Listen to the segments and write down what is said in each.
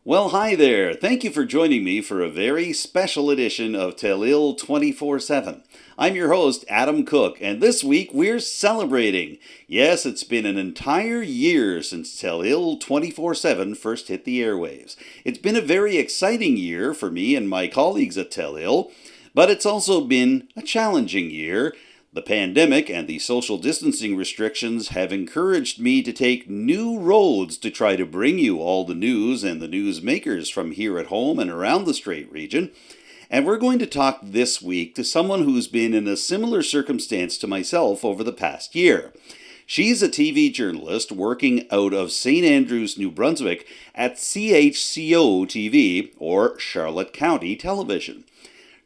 Well, hi there. Thank you for joining me for a very special edition of Telile 24/7. I'm your host, Adam Cooke, and this week we're celebrating. Yes, it's been an entire year since Telile 24/7 first hit the airwaves. It's been a very exciting year for me and my colleagues at Telile, but it's also been a challenging year. The pandemic and the social distancing restrictions have encouraged me to take new roads to try to bring you all the news and the newsmakers from here at home and around the Strait region. And we're going to talk this week to someone who's been in a similar circumstance to myself over the past year. She's a TV journalist working out of St. Andrews, New Brunswick at CHCO-TV, or Charlotte County Television.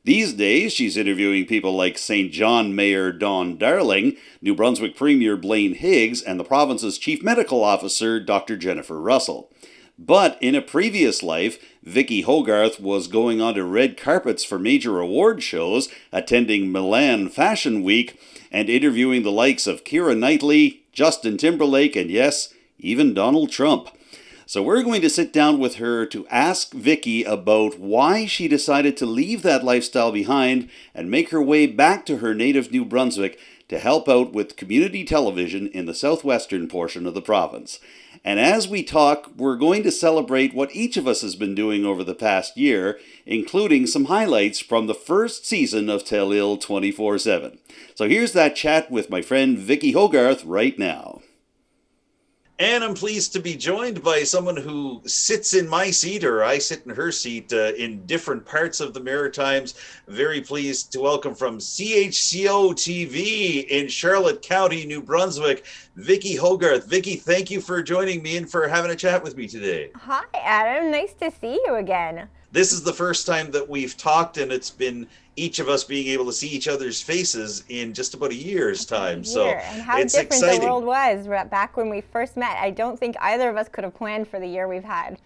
These days, she's interviewing people like St. John Mayor Don Darling, New Brunswick Premier Blaine Higgs, and the province's Chief Medical Officer, Dr. Jennifer Russell. But in a previous life, Vicki Hogarth was going onto red carpets for major award shows, attending Milan Fashion Week, and interviewing the likes of Keira Knightley, Justin Timberlake, and yes, even Donald Trump. So we're going to sit down with her to ask Vicki about why she decided to leave that lifestyle behind and make her way back to her native New Brunswick to help out with community television in the southwestern portion of the province. And as we talk, we're going to celebrate what each of us has been doing over the past year, including some highlights from the first season of Telile 24/7. So here's that chat with my friend Vicki Hogarth right now. And I'm pleased to be joined by someone who sits in my seat, or I sit in her seat, in different parts of the Maritimes. Very pleased to welcome from CHCO-TV in Charlotte County, New Brunswick, Vicki Hogarth. Vicki, thank you for joining me and for having a chat with me today. Hi, Adam. Nice to see you again. This is the first time that we've talked, and it's been each of us being able to see each other's faces in just about a year's time. So and how it's different exciting. the world was back when we first met. I don't think either of us could have planned for the year we've had.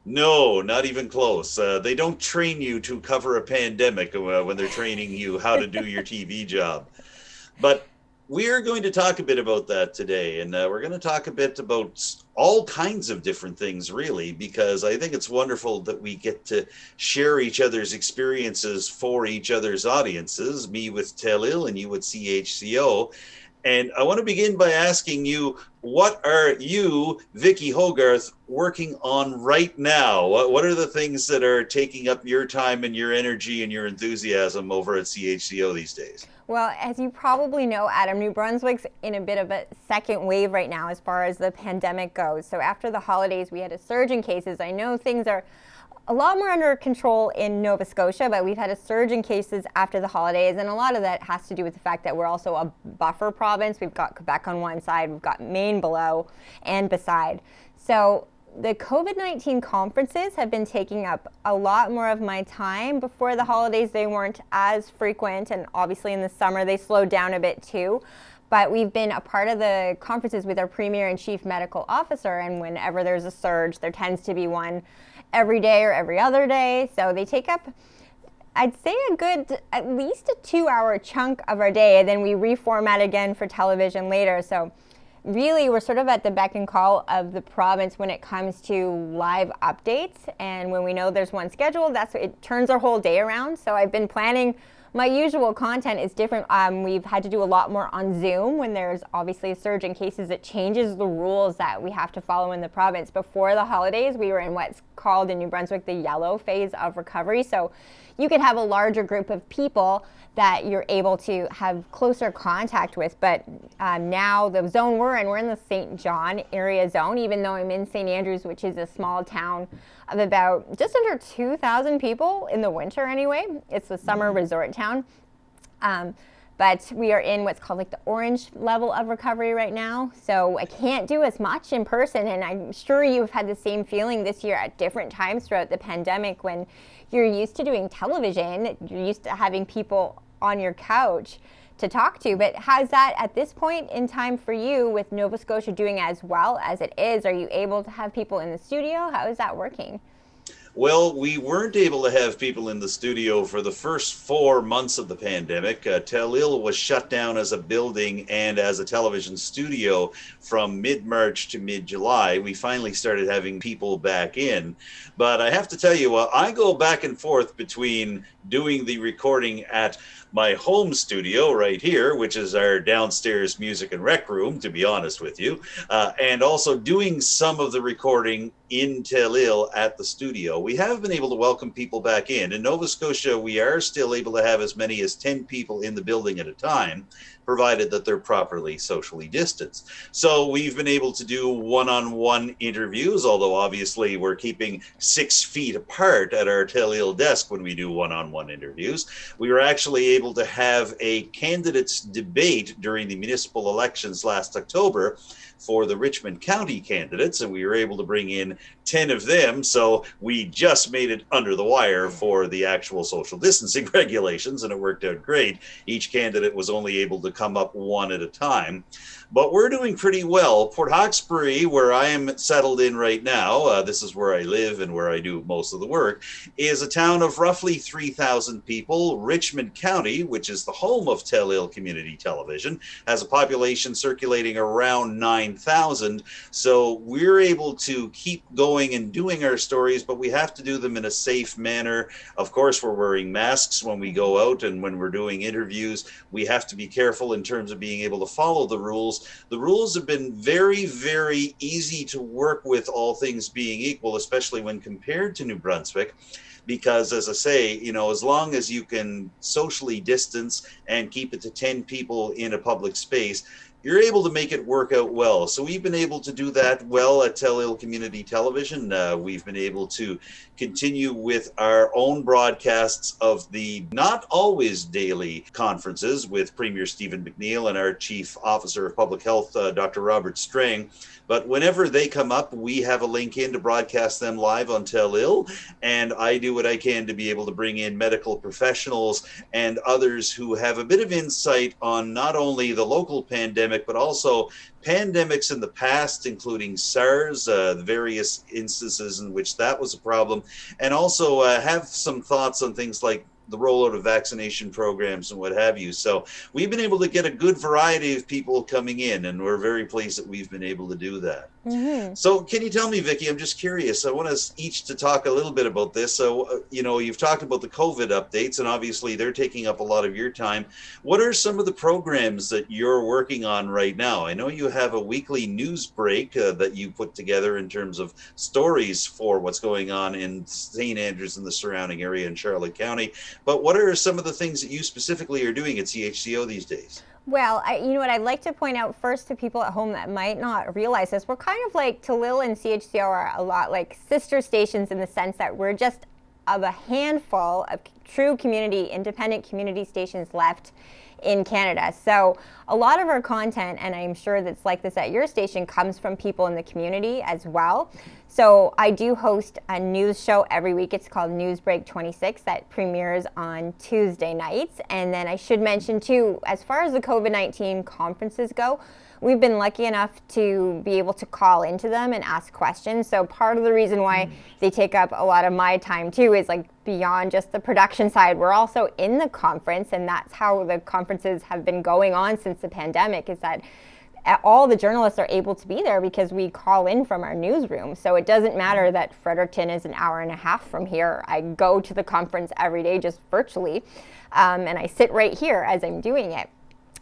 No, not even close. They don't train you to cover a pandemic when they're training you how to do your TV job. But we're going to talk a bit about that today, and we're going to talk a bit about all kinds of different things, really, because I think it's wonderful that we get to share each other's experiences for each other's audiences, me with Telile and you with CHCO. And I want to begin by asking you, what are you, Vicki Hogarth, working on right now? What are the things that are taking up your time and your energy and your enthusiasm over at CHCO these days? Well, as you probably know, Adam, New Brunswick's in a bit of a second wave right now as far as the pandemic goes. So after the holidays, we had a surge in cases. I know things are a lot more under control in Nova Scotia, but we've had a surge in cases after the holidays, and a lot of that has to do with the fact that we're also a buffer province. We've got Quebec on one side, we've got Maine below and beside. So the COVID-19 conferences have been taking up a lot more of my time. Before the holidays, they weren't as frequent, and obviously in the summer they slowed down a bit too. But we've been a part of the conferences with our Premier and Chief Medical Officer, and whenever there's a surge, there tends to be one every day or every other day. So they take up, I'd say, a good, at least a 2-hour chunk of our day, and then we reformat again for television later. So really, we're sort of at the beck and call of the province when it comes to live updates. And when we know there's one scheduled, it turns our whole day around. So I've been planning. My usual content is different. We've had to do a lot more on Zoom when there's obviously a surge in cases. It changes the rules that we have to follow in the province. Before the holidays, we were in what's called in New Brunswick the yellow phase of recovery. So you could have a larger group of people that you're able to have closer contact with. But now the zone we're in the St. John area zone, even though I'm in St. Andrews, which is a small town of about just under 2,000 people in the winter anyway. It's a summer resort town. But we are in what's called like the orange level of recovery right now. So I can't do as much in person. And I'm sure you've had the same feeling this year at different times throughout the pandemic when you're used to doing television, you're used to having people on your couch to talk to. But how's that at this point in time for you with Nova Scotia doing as well as it is? Are you able to have people in the studio? How is that working? Well, we weren't able to have people in the studio for the first 4 months of the pandemic. Telile was shut down as a building and as a television studio from mid-March to mid-July. We finally started having people back in. But I have to tell you, I go back and forth between doing the recording at my home studio right here, which is our downstairs music and rec room, to be honest with you, and also doing some of the recording in Telile at the studio. We have been able to welcome people back in. In Nova Scotia, we are still able to have as many as 10 people in the building at a time, provided that they're properly socially distanced. So we've been able to do one-on-one interviews, although obviously we're keeping 6 feet apart at our Telile desk when we do one-on-one interviews. We were actually able to have a candidates debate during the municipal elections last October for the Richmond County candidates, and we were able to bring in 10 of them, so we just made it under the wire for the actual social distancing regulations, and it worked out great. Each candidate was only able to come up one at a time. But we're doing pretty well. Port Hawkesbury, where I am settled in right now, this is where I live and where I do most of the work, is a town of roughly 3,000 people. Richmond County, which is the home of Telile Community Television, has a population circulating around 9,000. So we're able to keep going and doing our stories, but we have to do them in a safe manner. Of course, we're wearing masks when we go out, and when we're doing interviews, we have to be careful in terms of being able to follow the rules. The rules have been very, very easy to work with, all things being equal, especially when compared to New Brunswick. Because, as I say, as long as you can socially distance and keep it to 10 people in a public space, you're able to make it work out well. So we've been able to do that well at Telile Community Television. We've been able to continue with our own broadcasts of the not always daily conferences with Premier Stephen McNeil and our Chief Officer of Public Health, Dr. Robert Strang. But whenever they come up, we have a link in to broadcast them live on Telile, and I do what I can to be able to bring in medical professionals and others who have a bit of insight on not only the local pandemic, but also pandemics in the past, including SARS, the various instances in which that was a problem, and also have some thoughts on things like the rollout of vaccination programs and what have you. So we've been able to get a good variety of people coming in, and we're very pleased that we've been able to do that. Mm-hmm. So can you tell me, Vicki, I'm just curious, I want us each to talk a little bit about this. So, you've talked about the COVID updates, and obviously they're taking up a lot of your time. What are some of the programs that you're working on right now? I know you have a weekly news break that you put together in terms of stories for what's going on in St. Andrews and the surrounding area in Charlotte County. But what are some of the things that you specifically are doing at CHCO these days? Well, what I'd like to point out first to people at home that might not realize this, we're kind of like Telile and CHCO are a lot like sister stations in the sense that we're just of a handful of true independent community stations left in Canada. So a lot of our content, and I'm sure that's like this at your station, comes from people in the community as well. So I do host a news show every week. It's called Newsbreak 26 that premieres on Tuesday nights. And then I should mention too, as far as the COVID-19 conferences go, we've been lucky enough to be able to call into them and ask questions. So part of the reason why they take up a lot of my time too is like beyond just the production side, we're also in the conference, and that's how the conferences have been going on since the pandemic, is that all the journalists are able to be there because we call in from our newsroom. So it doesn't matter that Fredericton is an hour and a half from here. I go to the conference every day just virtually, and I sit right here as I'm doing it.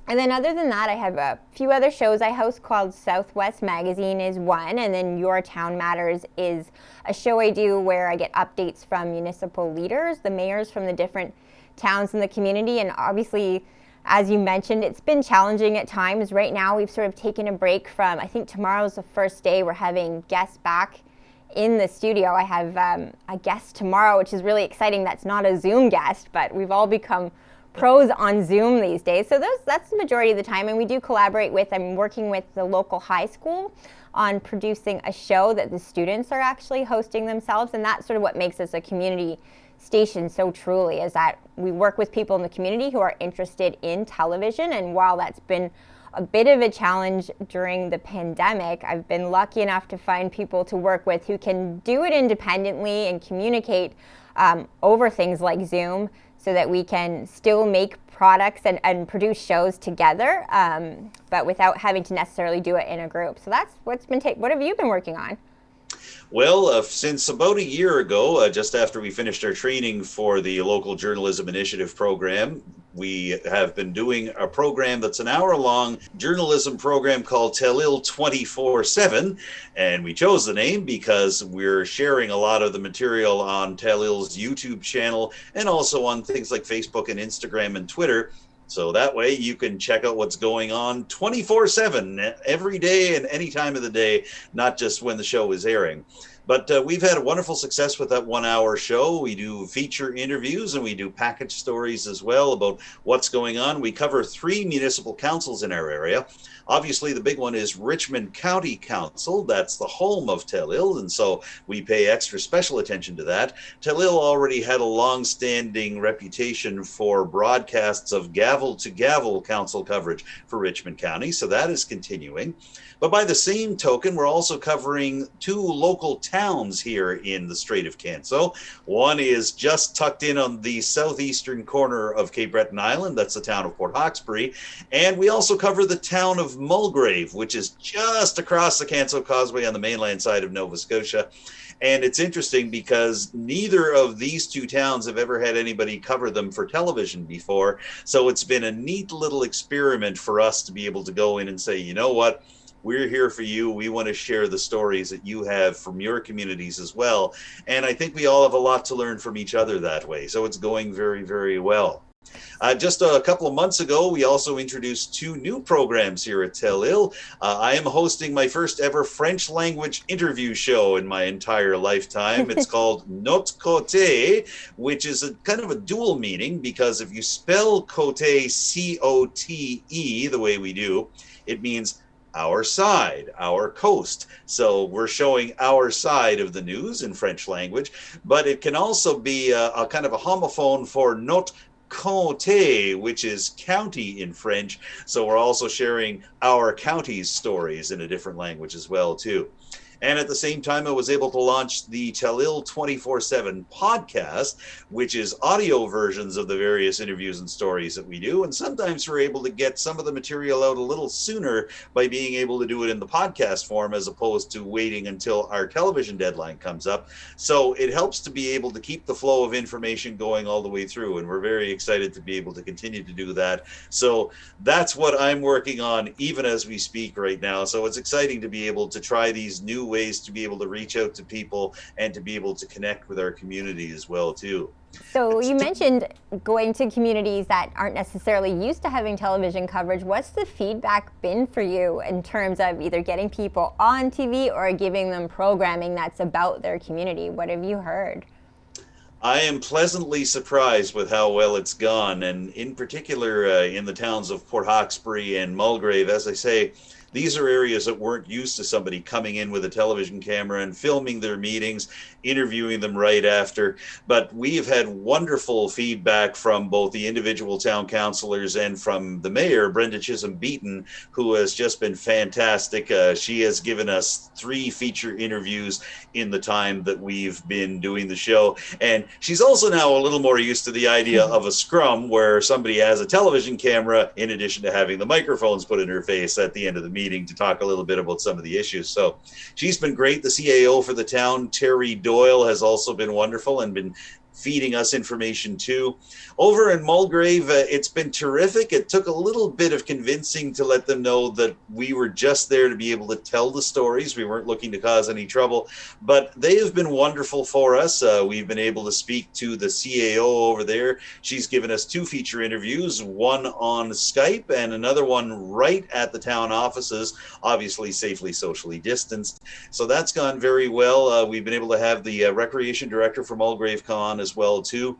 And then other than that, I have a few other shows I host called Southwest Magazine is one, and then Your Town Matters is a show I do where I get updates from municipal leaders, the mayors from the different towns in the community. And obviously, as you mentioned, it's been challenging at times. Right now, we've sort of taken a break from, I think tomorrow's the first day we're having guests back in the studio. I have a guest tomorrow, which is really exciting. That's not a Zoom guest, but we've all become pros on Zoom these days. So that's the majority of the time. And we do collaborate I'm working with the local high school on producing a show that the students are actually hosting themselves. And that's sort of what makes us a community station so truly, is that we work with people in the community who are interested in television. And while that's been a bit of a challenge during the pandemic. I've been lucky enough to find people to work with who can do it independently and communicate over things like Zoom so that we can still make products and produce shows together, but without having to necessarily do it in a group. So that's what's been what have you been working on? Well, since about a year ago, just after we finished our training for the local journalism initiative program, we have been doing a program that's an hour-long journalism program called Telile 24/7. And we chose the name because we're sharing a lot of the material on Telile's YouTube channel and also on things like Facebook and Instagram and Twitter. So that way you can check out what's going on 24/7 every day and any time of the day, not just when the show is airing. But we've had a wonderful success with that 1 hour show. We do feature interviews and we do package stories as well about what's going on. We cover 3 municipal councils in our area. Obviously, the big one is Richmond County Council. That's the home of Telile, and so we pay extra special attention to that. Telile already had a long-standing reputation for broadcasts of gavel-to-gavel council coverage for Richmond County, so that is continuing. But by the same token, we're also covering 2 local towns here in the Strait of Canso. One is just tucked in on the southeastern corner of Cape Breton Island. That's the town of Port Hawkesbury. And we also cover the town of Mulgrave, which is just across the Canso Causeway on the mainland side of Nova Scotia. And it's interesting because neither of these 2 towns have ever had anybody cover them for television before. So it's been a neat little experiment for us to be able to go in and say, you know what? We're here for you. We want to share the stories that you have from your communities as well. And I think we all have a lot to learn from each other that way. So it's going very, very well. Just a couple of months ago, we also introduced 2 new programs here at Telile. I am hosting my first ever French language interview show in my entire lifetime. It's called Notre Côté, which is a kind of a dual meaning because if you spell Côté, C-O-T-E, the way we do, it means our side, our coast. So we're showing our side of the news in French language, but it can also be a kind of a homophone for notre comté, which is county in French. So we're also sharing our county's stories in a different language as well, too. And at the same time, I was able to launch the Telile 24/7 podcast, which is audio versions of the various interviews and stories that we do. And sometimes we're able to get some of the material out a little sooner by being able to do it in the podcast form as opposed to waiting until our television deadline comes up. So it helps to be able to keep the flow of information going all the way through. And we're very excited to be able to continue to do that. So that's what I'm working on even as we speak right now. So it's exciting to be able to try these new ways to be able to reach out to people and to be able to connect with our community as well too. So you mentioned going to communities that aren't necessarily used to having television coverage. What's the feedback been for you in terms of either getting people on TV or giving them programming that's about their community? What have you heard? I am pleasantly surprised with how well it's gone, and in particular in the towns of Port Hawkesbury and Mulgrave. As I say, these are areas that weren't used to somebody coming in with a television camera and filming their meetings, interviewing them right after. But we have had wonderful feedback from both the individual town councillors and from the mayor, Brenda Chisholm-Beaton, who has just been fantastic. She has given us 3 feature interviews in the time that we've been doing the show. And she's also now a little more used to the idea of a scrum where somebody has a television camera in addition to having the microphones put in her face at the end of the meeting to talk a little bit about some of the issues. So she's been great. The CAO for the town, Terry Doyle, has also been wonderful and been feeding us information too. Over in Mulgrave, it's been terrific. It took a little bit of convincing to let them know that we were just there to be able to tell the stories. We weren't looking to cause any trouble, but they have been wonderful for us. We've been able to speak to the CAO over there. She's given us 2 feature interviews, one on Skype and another one right at the town offices, obviously safely socially distanced. So that's gone very well. We've been able to have the recreation director for Mulgrave come on as well too.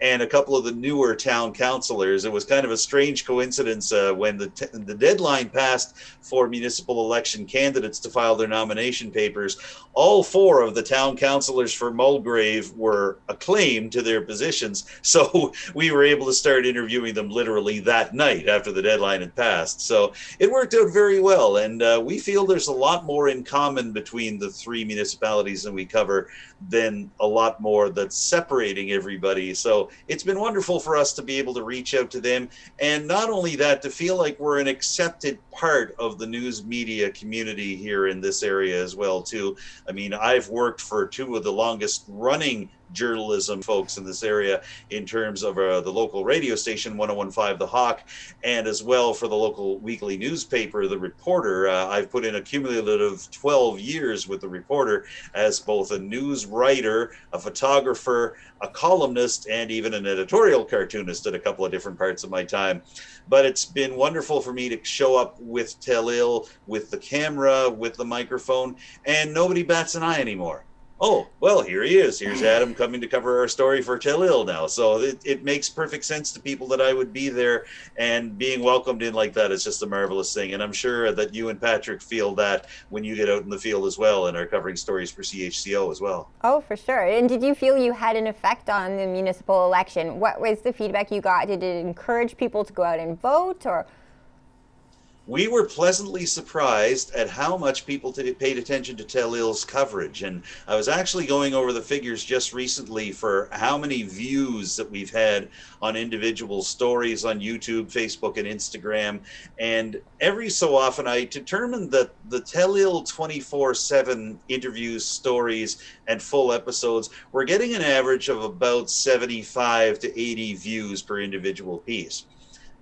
and a couple of the newer town councilors. It was kind of a strange coincidence when the deadline passed for municipal election candidates to file their nomination papers. All four of the town councilors for Mulgrave were acclaimed to their positions, so we were able to start interviewing them literally that night after the deadline had passed. So it worked out very well, and we feel there's a lot more in common between the three municipalities that we cover than a lot more that's separating everybody. So it's been wonderful for us to be able to reach out to them, and not only that, to feel like we're an accepted part of the news media community here in this area as well too. I mean, I've worked for two of the longest running journalism folks in this area in terms of the local radio station 1015 The Hawk, and as well for the local weekly newspaper The Reporter. I've put in a cumulative 12 years with The Reporter as both a news writer, a photographer, a columnist, and even an editorial cartoonist at a couple of different parts of my time. But it's been wonderful for me to show up with Telile, with the camera, with the microphone, and nobody bats an eye anymore. Oh, well, here he is. Here's Adam coming to cover our story for Telile now. So it makes perfect sense to people that I would be there, and being welcomed in like that is just a marvelous thing. And I'm sure that you and Patrick feel that when you get out in the field as well and are covering stories for CHCO as well. Oh, for sure. And did you feel you had an effect on the municipal election? What was the feedback you got? Did it encourage people to go out and vote, or? We were pleasantly surprised at how much people paid attention to Telile's coverage. And I was actually going over the figures just recently for how many views that we've had on individual stories on YouTube, Facebook, and Instagram. And every so often I determined that the Telile 24/7 interviews, stories, and full episodes were getting an average of about 75 to 80 views per individual piece.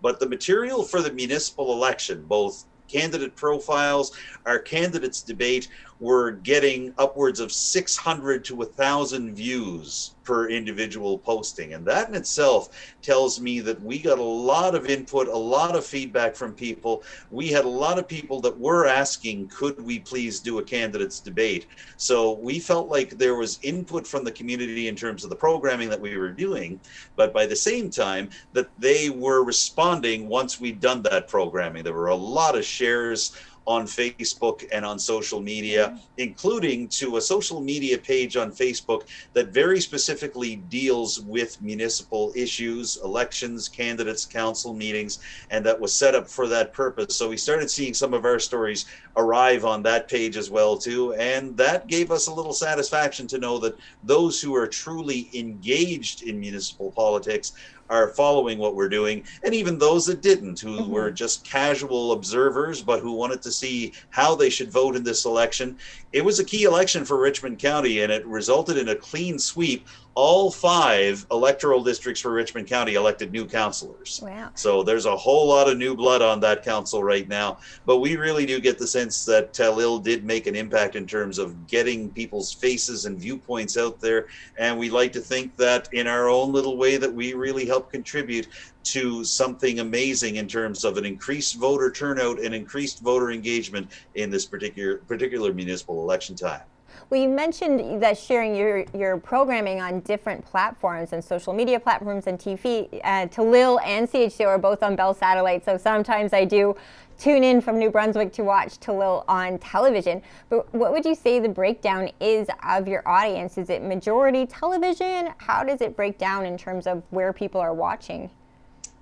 But the material for the municipal election, both candidate profiles, our candidates debate, were getting upwards of 600 to 1,000 views per individual posting. And that in itself tells me that we got a lot of input, a lot of feedback from people. We had a lot of people that were asking, could we please do a candidates debate? So we felt like there was input from the community in terms of the programming that we were doing, but by the same time that they were responding once we'd done that programming. There were a lot of shares on Facebook and on social media, including to a social media page on Facebook that very specifically deals with municipal issues, elections, candidates, council meetings, and that was set up for that purpose. So we started seeing some of our stories arrive on that page as well too, and that gave us a little satisfaction to know that those who are truly engaged in municipal politics are following what we're doing, and even those that didn't, who were just casual observers, but who wanted to see how they should vote in this election. It was a key election for Richmond County, and it resulted in a clean sweep. All 5 electoral districts for Richmond County elected new councilors. Wow. So there's a whole lot of new blood on that council right now. But we really do get the sense that Telile did make an impact in terms of getting people's faces and viewpoints out there. And we like to think that in our own little way that we really help contribute to something amazing in terms of an increased voter turnout and increased voter engagement in this particular municipal election time. Well, you mentioned that sharing your programming on different platforms and social media platforms and TV. Telile and CHCO are both on Bell Satellite, so sometimes I do tune in from New Brunswick to watch Telile on television. But what would you say the breakdown is of your audience? Is it majority television? How does it break down in terms of where people are watching?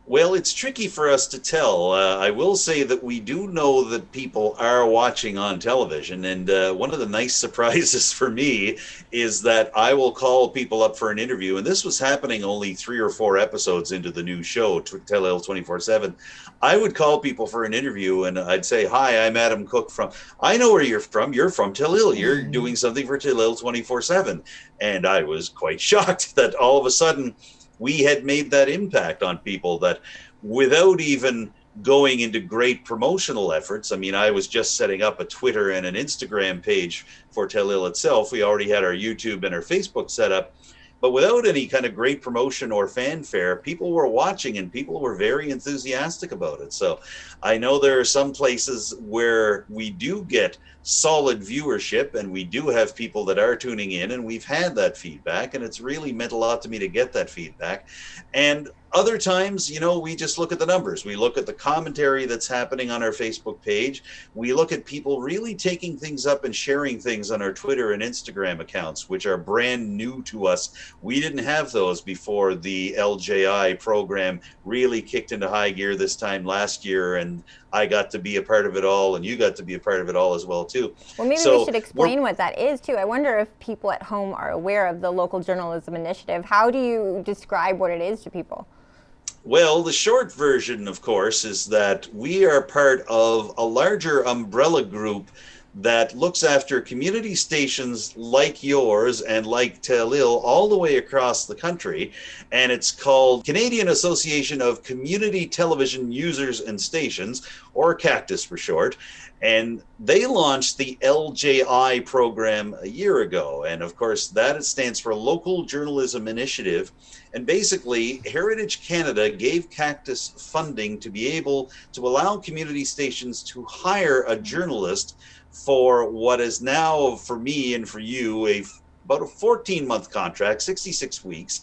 Well, it's tricky for us to tell. I will say that we do know that people are watching on television, and one of the nice surprises for me is that I will call people up for an interview, and this was happening only 3 or 4 episodes into the new show, Telile 24/7. I would call people for an interview, and I'd say, hi, I'm Adam Cooke from, I know where you're from Telile, you're doing something for Telile 24/7. And I was quite shocked that all of a sudden, we had made that impact on people, that without even going into great promotional efforts. I mean, I was just setting up a Twitter and an Instagram page for Telile itself. We already had our YouTube and our Facebook set up, but without any kind of great promotion or fanfare, people were watching and people were very enthusiastic about it. So I know there are some places where we do get solid viewership, and we do have people that are tuning in, and we've had that feedback, and it's really meant a lot to me to get that feedback. And other times, we just look at the numbers. We look at the commentary that's happening on our Facebook page. We look at people really taking things up and sharing things on our Twitter and Instagram accounts, which are brand new to us. We didn't have those before the LJI program really kicked into high gear this time last year, and I got to be a part of it all, and you got to be a part of it all as well, too. Well, maybe we should explain what that is, too. I wonder if people at home are aware of the Local Journalism Initiative. How do you describe what it is to people? Well, the short version, of course, is that we are part of a larger umbrella group that looks after community stations like yours and like Telile all the way across the country. And it's called Canadian Association of Community Television Users and Stations, or CACTUS for short. And they launched the LJI program a year ago. And of course, that stands for Local Journalism Initiative. And basically, Heritage Canada gave CACTUS funding to be able to allow community stations to hire a journalist for what is now, for me and for you, about a 14-month contract, 66 weeks.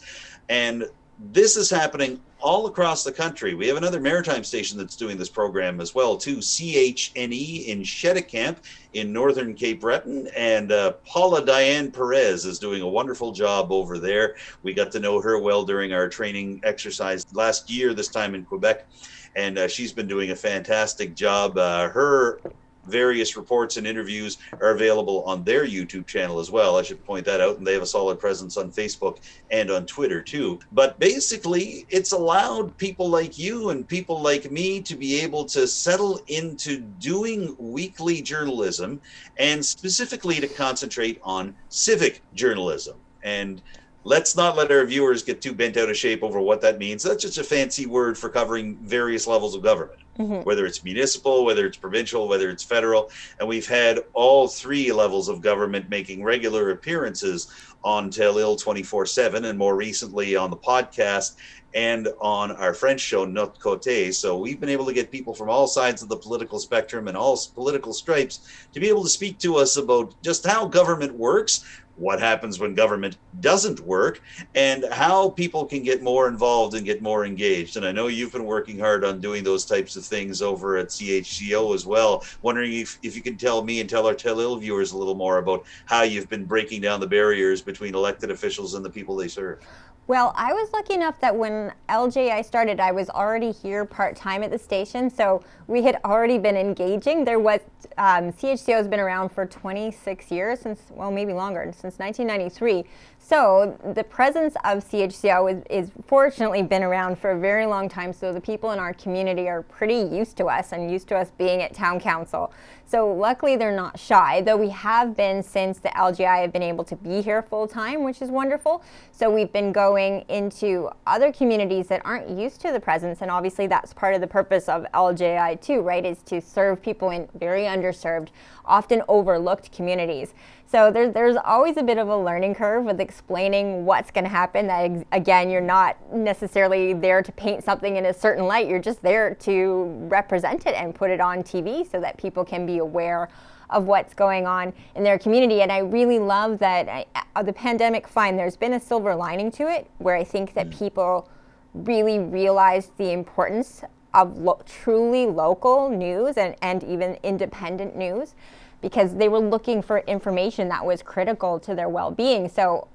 And this is happening all across the country. We have another Maritime station that's doing this program as well, too, CHNE in Cheticamp in northern Cape Breton, and Paula Diane Perez is doing a wonderful job over there. We got to know her well during our training exercise last year, this time in Quebec, and she's been doing a fantastic job. Her various reports and interviews are available on their YouTube channel as well. I should point that out. And they have a solid presence on Facebook and on Twitter too. But basically, it's allowed people like you and people like me to be able to settle into doing weekly journalism, and specifically to concentrate on civic journalism. And let's not let our viewers get too bent out of shape over what that means. That's just a fancy word for covering various levels of government. Whether it's municipal, whether it's provincial, whether it's federal. And we've had all three levels of government making regular appearances on Telile 24/7, and more recently on the podcast and on our French show, Notre Côté. So we've been able to get people from all sides of the political spectrum and all political stripes to be able to speak to us about just how government works, what happens when government doesn't work, and how people can get more involved and get more engaged. And I know you've been working hard on doing those types of things over at CHCO as well. Wondering if you can tell me and tell our Telile viewers a little more about how you've been breaking down the barriers between elected officials and the people they serve. Well, I was lucky enough that when LJI started, I was already here part-time at the station, so we had already been engaging. There was, CHCO has been around for 26 years, well, maybe longer, since 1993. So the presence of CHCO is fortunately been around for a very long time, so the people in our community are pretty used to us and used to us being at town council. So luckily they're not shy, though we have been since the LGI have been able to be here full time, which is wonderful. So we've been going into other communities that aren't used to the presence, and obviously that's part of the purpose of LJI too, right, is to serve people in very underserved, often overlooked communities. So there's always a bit of a learning curve with explaining what's going to happen. That again, you're not necessarily there to paint something in a certain light. You're just there to represent it and put it on TV so that people can be aware of what's going on in their community. And I really love that the pandemic, fine, there's been a silver lining to it, where I think that people really realized the importance of truly local news and even independent news, because they were looking for information that was critical to their well-being. So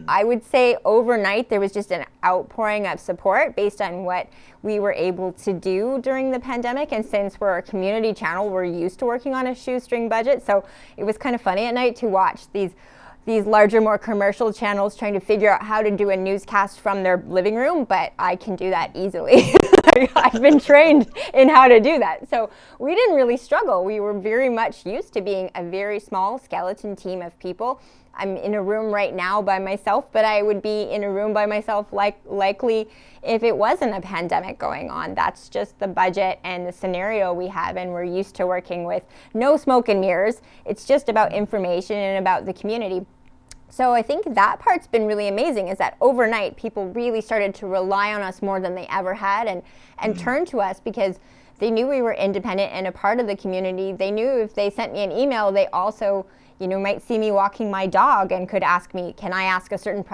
I would say overnight there was just an outpouring of support based on what we were able to do during the pandemic. And since we're a community channel, we're used to working on a shoestring budget. So it was kind of funny at night to watch these larger, more commercial channels trying to figure out how to do a newscast from their living room, but I can do that easily. I've been trained in how to do that. So we didn't really struggle. We were very much used to being a very small skeleton team of people. I'm in a room right now by myself, but I would be in a room by myself likely if it wasn't a pandemic going on. That's just the budget and the scenario we have, and we're used to working with no smoke and mirrors. It's just about information and about the community. So I think that part's been really amazing, is that overnight people really started to rely on us more than they ever had and turn to us, because they knew we were independent and a part of the community. They knew if they sent me an email, they also, might see me walking my dog and could ask me, can I ask a certain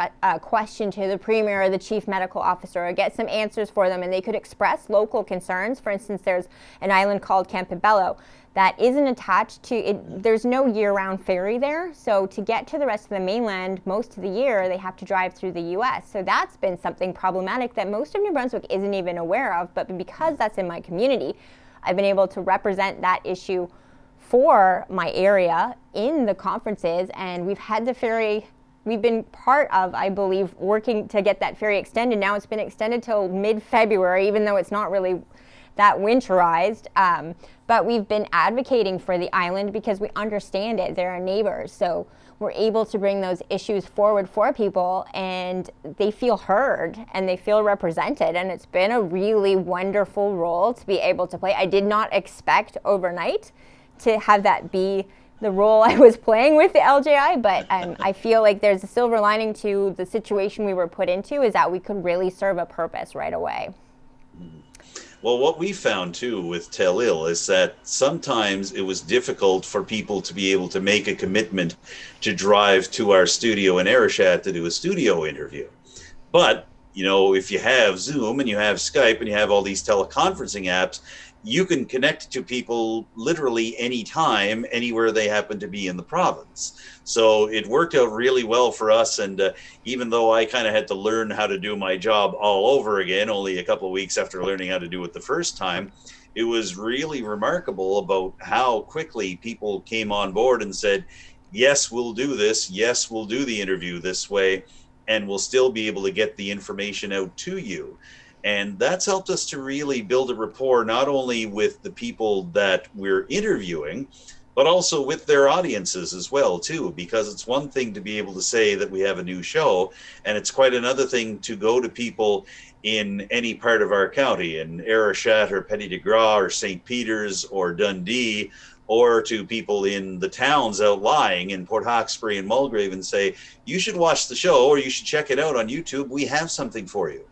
question to the premier or the chief medical officer, or get some answers for them, and they could express local concerns. For instance, there's an island called Campobello that isn't attached to it. There's no year-round ferry there, so to get to the rest of the mainland most of the year, they have to drive through the U.S. So that's been something problematic that most of New Brunswick isn't even aware of, but because that's in my community, I've been able to represent that issue for my area in the conferences, and we've had the ferry, we've been part of, I believe, working to get that ferry extended. Now it's been extended till mid-February, even though it's not really that winterized, but we've been advocating for the island because we understand it. They're our neighbors, so we're able to bring those issues forward for people, and they feel heard and they feel represented, and it's been a really wonderful role to be able to play. I did not expect overnight to have that be the role I was playing with the LJI, but I feel like there's a silver lining to the situation we were put into, is that we could really serve a purpose right away. Well, what we found too with Telile is that sometimes it was difficult for people to be able to make a commitment to drive to our studio in Arishat to do a studio interview. But, if you have Zoom and you have Skype and you have all these teleconferencing apps, you can connect to people literally anytime, anywhere they happen to be in the province. So it worked out really well for us. And even though I kind of had to learn how to do my job all over again, only a couple of weeks after learning how to do it the first time, it was really remarkable about how quickly people came on board and said, yes, we'll do this. Yes, we'll do the interview this way, and we'll still be able to get the information out to you. And that's helped us to really build a rapport, not only with the people that we're interviewing, but also with their audiences as well, too, because it's one thing to be able to say that we have a new show, and it's quite another thing to go to people in any part of our county, in Arishat or Petit de Gras or St. Peter's or Dundee, or to people in the towns outlying in Port Hawkesbury and Mulgrave and say, you should watch the show or you should check it out on YouTube. We have something for you.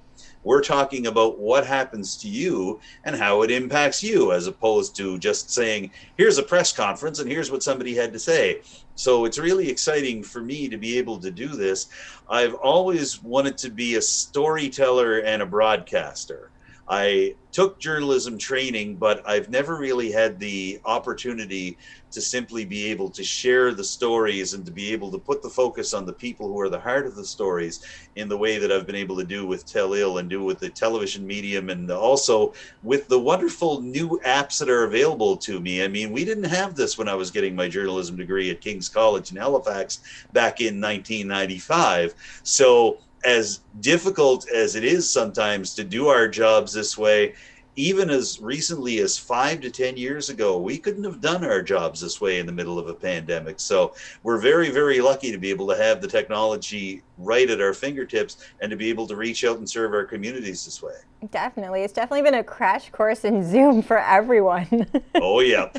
We're talking about what happens to you and how it impacts you, as opposed to just saying, here's a press conference and here's what somebody had to say. So it's really exciting for me to be able to do this. I've always wanted to be a storyteller and a broadcaster. I took journalism training, but I've never really had the opportunity to simply be able to share the stories and to be able to put the focus on the people who are the heart of the stories in the way that I've been able to do with Telile and do with the television medium, and also with the wonderful new apps that are available to me. I mean, we didn't have this when I was getting my journalism degree at King's College in Halifax back in 1995. So as difficult as it is sometimes to do our jobs this way, even as recently as 5 to 10 years ago, we couldn't have done our jobs this way in the middle of a pandemic. So we're very, very lucky to be able to have the technology right at our fingertips and to be able to reach out and serve our communities this way. Definitely. It's definitely been a crash course in Zoom for everyone. Oh, yeah.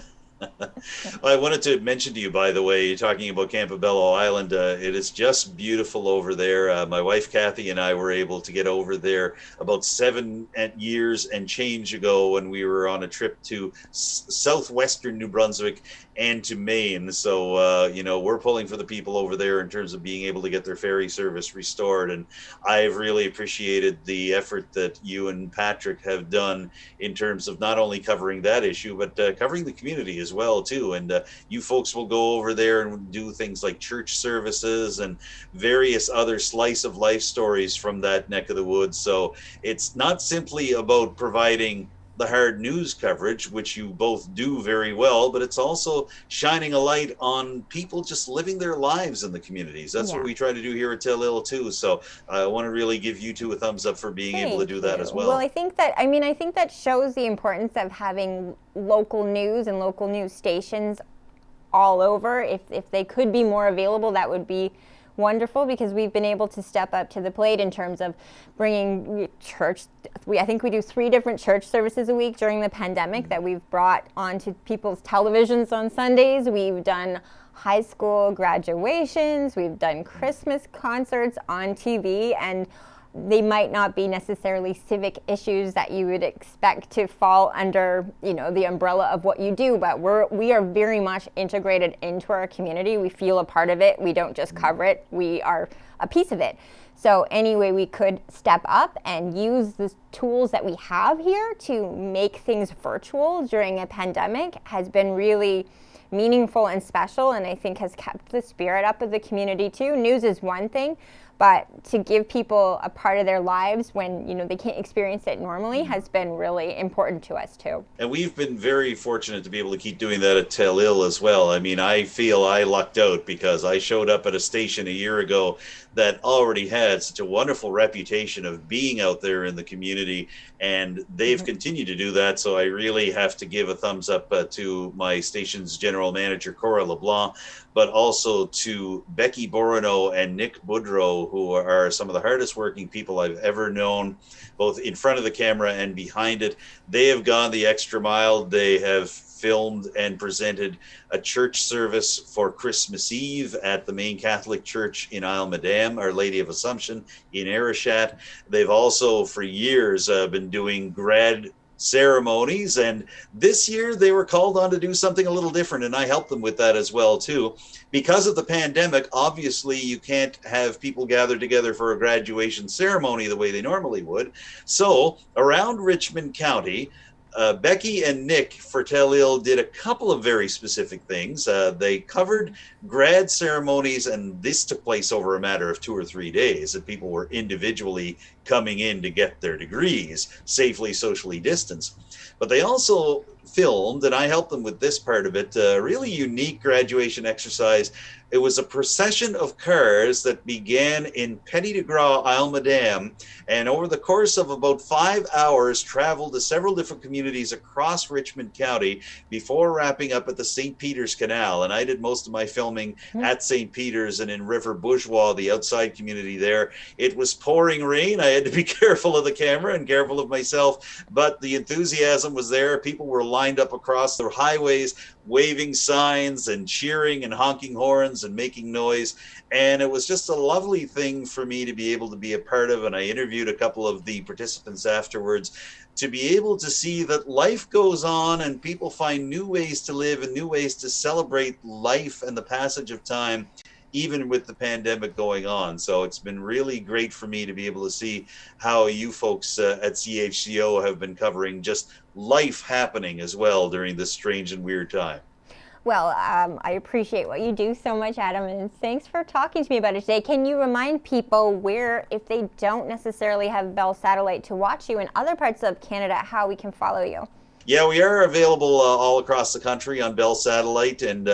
I wanted to mention to you, by the way, talking about Campobello Island, it is just beautiful over there. My wife Kathy and I were able to get over there about 7 years and change ago when we were on a trip to southwestern New Brunswick and to Maine. So, we're pulling for the people over there in terms of being able to get their ferry service restored. And I've really appreciated the effort that you and Patrick have done in terms of not only covering that issue, but covering the community as well, too. And you folks will go over there and do things like church services and various other slice of life stories from that neck of the woods. So it's not simply about providing the hard news coverage, which you both do very well, but it's also shining a light on people just living their lives in the communities. That's what we try to do here at Telile too. So I want to really give you two a thumbs up for being able to do that as well. Well, I think that shows the importance of having local news and local news stations all over. If they could be more available, that would be wonderful, because we've been able to step up to the plate in terms of bringing church. I think we do 3 different church services a week during the pandemic that we've brought onto people's televisions on Sundays. We've done high school graduations. We've done Christmas concerts on TV, and they might not be necessarily civic issues that you would expect to fall under, the umbrella of what you do, but we are very much integrated into our community. We feel a part of it. We don't just cover it. We are a piece of it. So any way we could step up and use the tools that we have here to make things virtual during a pandemic has been really meaningful and special, and I think has kept the spirit up of the community too. News is one thing, but to give people a part of their lives when they can't experience it normally has been really important to us too. And we've been very fortunate to be able to keep doing that at Telile as well. I mean, I feel I lucked out because I showed up at a station a year ago that already had such a wonderful reputation of being out there in the community, and they've continued to do that. So I really have to give a thumbs up to my station's general manager, Cora LeBlanc, but also to Becky Borono and Nick Boudreau, who are some of the hardest working people I've ever known, both in front of the camera and behind it. They have gone the extra mile. They have filmed and presented a church service for Christmas Eve at the main Catholic Church in Isle Madame, Our Lady of Assumption in Arishat. They've also for years been doing grad ceremonies, and this year they were called on to do something a little different, and I helped them with that as well too. Because of the pandemic, obviously you can't have people gather together for a graduation ceremony the way they normally would. So around Richmond County, Becky and Nick for Telile did a couple of very specific things. They covered grad ceremonies, and this took place over a matter of 2 or 3 days, and people were individually coming in to get their degrees, safely socially distanced. But they also filmed, and I helped them with this part of it, a really unique graduation exercise. It was a procession of cars that began in Petit de Gras, Isle Madame, and over the course of about 5 hours traveled to several different communities across Richmond County before wrapping up at the St. Peter's Canal. And I did most of my filming at St. Peter's and in River Bourgeois, the outside community there. It was pouring rain. I had to be careful of the camera and careful of myself, but the enthusiasm was there. People were lined up across the highways, waving signs and cheering and honking horns and making noise. And it was just a lovely thing for me to be able to be a part of. And I interviewed a couple of the participants afterwards to be able to see that life goes on and people find new ways to live and new ways to celebrate life and the passage of time, even with the pandemic going on. So it's been really great for me to be able to see how you folks at CHCO have been covering just life happening as well during this strange and weird time. Well, I appreciate what you do so much, Adam, and thanks for talking to me about it today. Can you remind people where, if they don't necessarily have Bell Satellite to watch you in other parts of Canada, how we can follow you? Yeah, we are available all across the country on Bell Satellite, and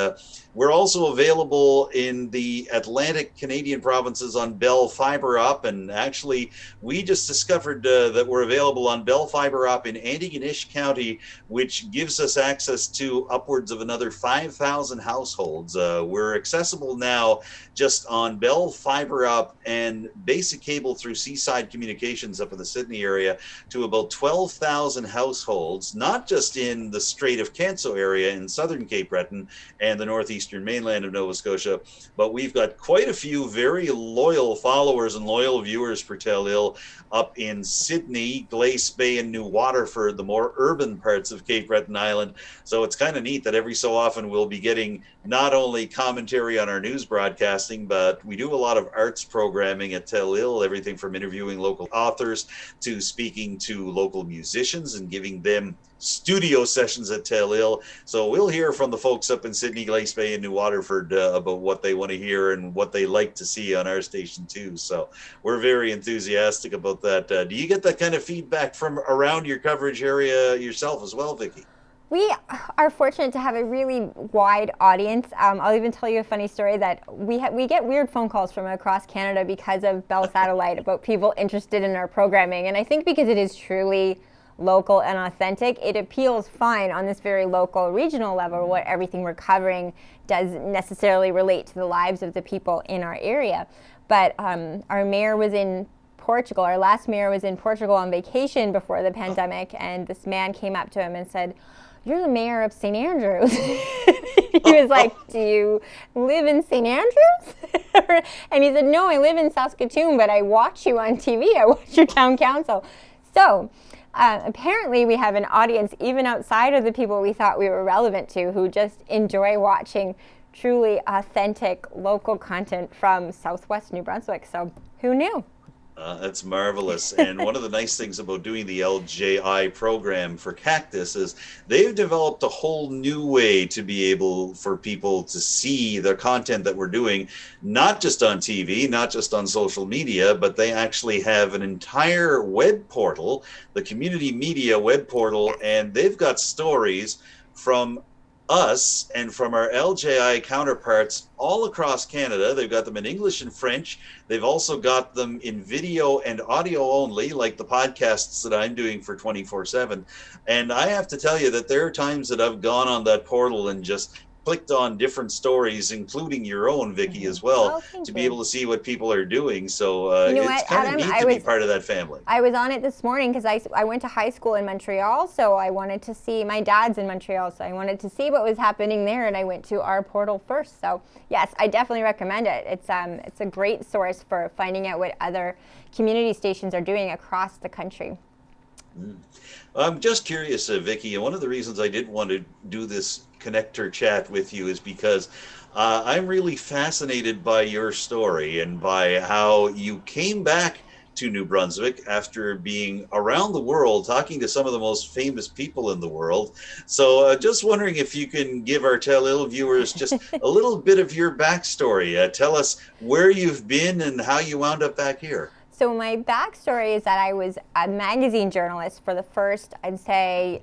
we're also available in the Atlantic Canadian provinces on Bell Fiber Up. And actually, we just discovered that we're available on Bell Fiber Up in Antigonish County, which gives us access to upwards of another 5,000 households. We're accessible now just on Bell Fiber Up and basic cable through Seaside Communications up in the Sydney area to about 12,000 households, not just in the Strait of Canso area in southern Cape Breton and the northeastern mainland of Nova Scotia, but we've got quite a few very loyal followers and loyal viewers for Telile up in Sydney, Glace Bay, and New Waterford, the more urban parts of Cape Breton Island. So it's kind of neat that every so often we'll be getting not only commentary on our news broadcasting, but we do a lot of arts programming at Telile, everything from interviewing local authors to speaking to local musicians and giving them studio sessions at Telile. So we'll hear from the folks up in Sydney, Glace Bay, and New Waterford about what they want to hear and what they like to see on our station too. So we're very enthusiastic about that. Do you get that kind of feedback from around your coverage area yourself as well, Vicki? We are fortunate to have a really wide audience. I'll even tell you a funny story that we get weird phone calls from across Canada because of Bell Satellite about people interested in our programming. And I think because it is truly local and authentic, it appeals fine on this very local regional level. What everything we're covering doesn't necessarily relate to the lives of the people in our area. But our mayor was in Portugal. Our last mayor was in Portugal on vacation before the pandemic, and this man came up to him and said, "You're the mayor of St. Andrews." He was like, "Do you live in St. Andrews?" And he said, "No, I live in Saskatoon, but I watch you on TV. I watch your town council." So apparently we have an audience even outside of the people we thought we were relevant to, who just enjoy watching truly authentic local content from Southwest New Brunswick. So who knew? That's marvelous. And one of the nice things about doing the LJI program for Cactus is they've developed a whole new way to be able for people to see the content that we're doing, not just on TV, not just on social media, but they actually have an entire web portal, the community media web portal, and they've got stories from us and from our LJI counterparts all across Canada. They've got them in English and French. They've also got them in video and audio only, like the podcasts that I'm doing for 24/7. And I have to tell you that there are times that I've gone on that portal and just clicked on different stories, including your own, Vicki, as well, to be able to see what people are doing. So it's kind of neat to be part of that family. I was on it this morning because I went to high school in Montreal, so I wanted to see, my dad's in Montreal, so I wanted to see what was happening there, and I went to our portal first. So yes, I definitely recommend it. It's a great source for finding out what other community stations are doing across the country. I'm just curious, Vicki, and one of the reasons I did want to do this connector chat with you is because I'm really fascinated by your story and by how you came back to New Brunswick after being around the world talking to some of the most famous people in the world. So just wondering if you can give our Telile viewers just a little bit of your backstory. Tell us where you've been and how you wound up back here. So my backstory is that I was a magazine journalist for the first, I'd say,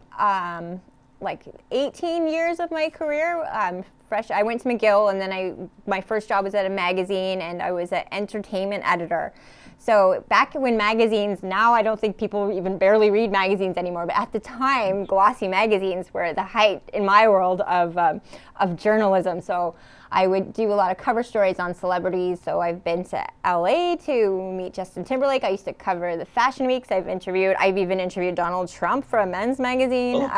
like 18 years of my career. I went to McGill, and then my first job was at a magazine, and I was an entertainment editor. So back when magazines, now I don't think people even barely read magazines anymore, but at the time, glossy magazines were the height in my world of journalism. So I would do a lot of cover stories on celebrities. So I've been to LA to meet Justin Timberlake. I used to cover the fashion weeks. I've even interviewed Donald Trump for a men's magazine.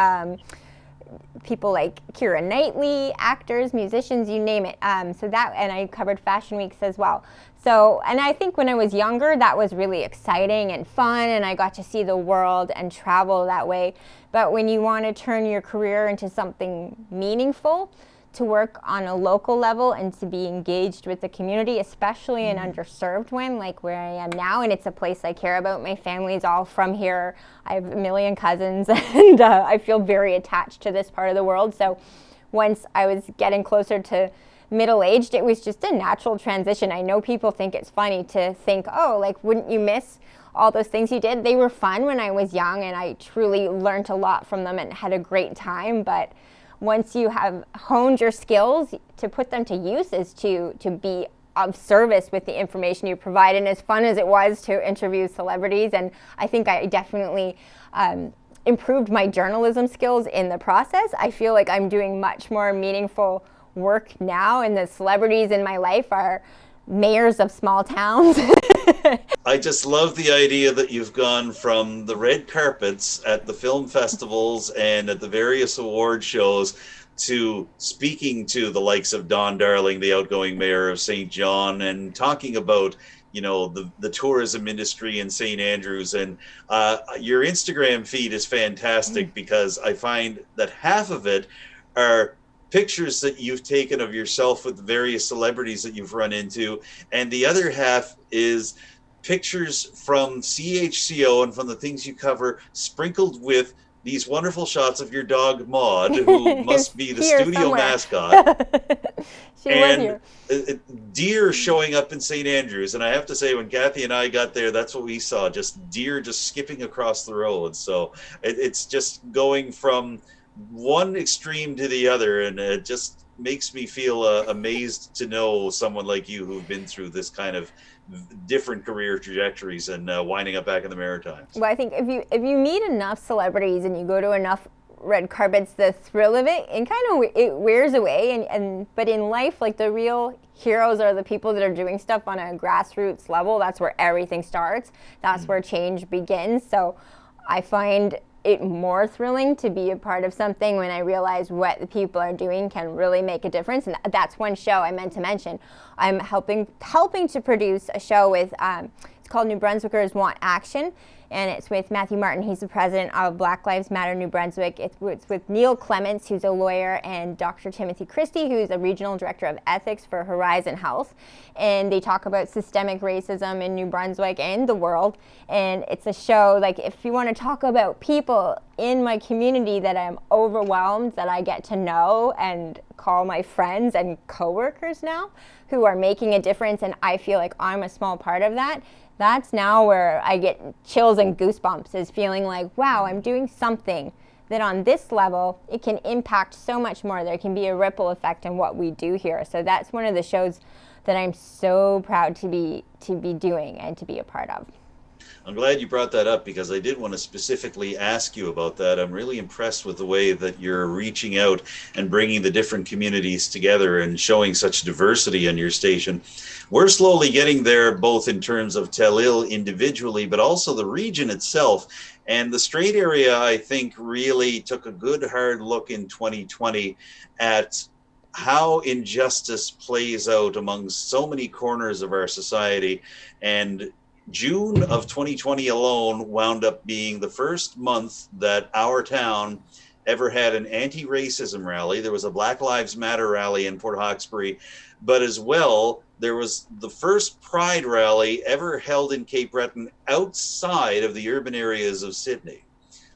People like Keira Knightley, actors, musicians, you name it. And I covered fashion weeks as well. So, and I think when I was younger, that was really exciting and fun, and I got to see the world and travel that way. But when you want to turn your career into something meaningful, to work on a local level and to be engaged with the community, especially an underserved one like where I am now, and it's a place I care about. My family's all from here. I have a million cousins, and I feel very attached to this part of the world. So once I was getting closer to middle-aged, it was just a natural transition. I know people think it's funny to think, oh, like, wouldn't you miss all those things you did? They were fun when I was young, and I truly learned a lot from them and had a great time. But once you have honed your skills, to put them to use is to be of service with the information you provide. And as fun as it was to interview celebrities, and I think I definitely improved my journalism skills in the process, I feel like I'm doing much more meaningful work now, and the celebrities in my life are mayors of small towns. I just love the idea that you've gone from the red carpets at the film festivals and at the various award shows to speaking to the likes of Don Darling, the outgoing mayor of St. John, and talking about, you know, the tourism industry in St. Andrews. And your Instagram feed is fantastic because I find that half of it are pictures that you've taken of yourself with various celebrities that you've run into, and the other half is pictures from CHCO and from the things you cover, sprinkled with these wonderful shots of your dog Maud, who must be the studio somewhere. mascot. She was here. Deer showing up in St. Andrews, and I have to say, when Kathy and I got there, that's what we saw, just deer just skipping across the road. So it's just going from one extreme to the other, and it just makes me feel amazed to know someone like you who've been through this kind of different career trajectories and winding up back in the Maritimes. Well, I think if you meet enough celebrities and you go to enough red carpets, the thrill of it, and kind of it wears away. But in life, like, the real heroes are the people that are doing stuff on a grassroots level. That's where everything starts. That's where change begins. So I find it more thrilling to be a part of something when I realize what the people are doing can really make a difference. And that's one show I meant to mention. I'm helping to produce a show with, it's called New Brunswickers Want Action. And it's with Matthew Martin. He's the president of Black Lives Matter New Brunswick. It's with Neil Clements, who's a lawyer, and Dr. Timothy Christie, who's a regional director of ethics for Horizon Health. And they talk about systemic racism in New Brunswick and the world. And it's a show, like, if you want to talk about people in my community that I'm overwhelmed, that I get to know and call my friends and coworkers now, who are making a difference, and I feel like I'm a small part of that. That's now where I get chills and goosebumps, is feeling like, wow, I'm doing something that on this level, it can impact so much more. There can be a ripple effect in what we do here. So that's one of the shows that I'm so proud to be doing and to be a part of. I'm glad you brought that up, because I did want to specifically ask you about that. I'm really impressed with the way that you're reaching out and bringing the different communities together and showing such diversity on your station. We're slowly getting there, both in terms of Telile individually, but also the region itself. And the Strait area, I think, really took a good hard look in 2020 at how injustice plays out among so many corners of our society. And June of 2020 alone wound up being the first month that our town ever had an anti-racism rally. There was a Black Lives Matter rally in Port Hawkesbury, but as well, there was the first Pride rally ever held in Cape Breton outside of the urban areas of Sydney.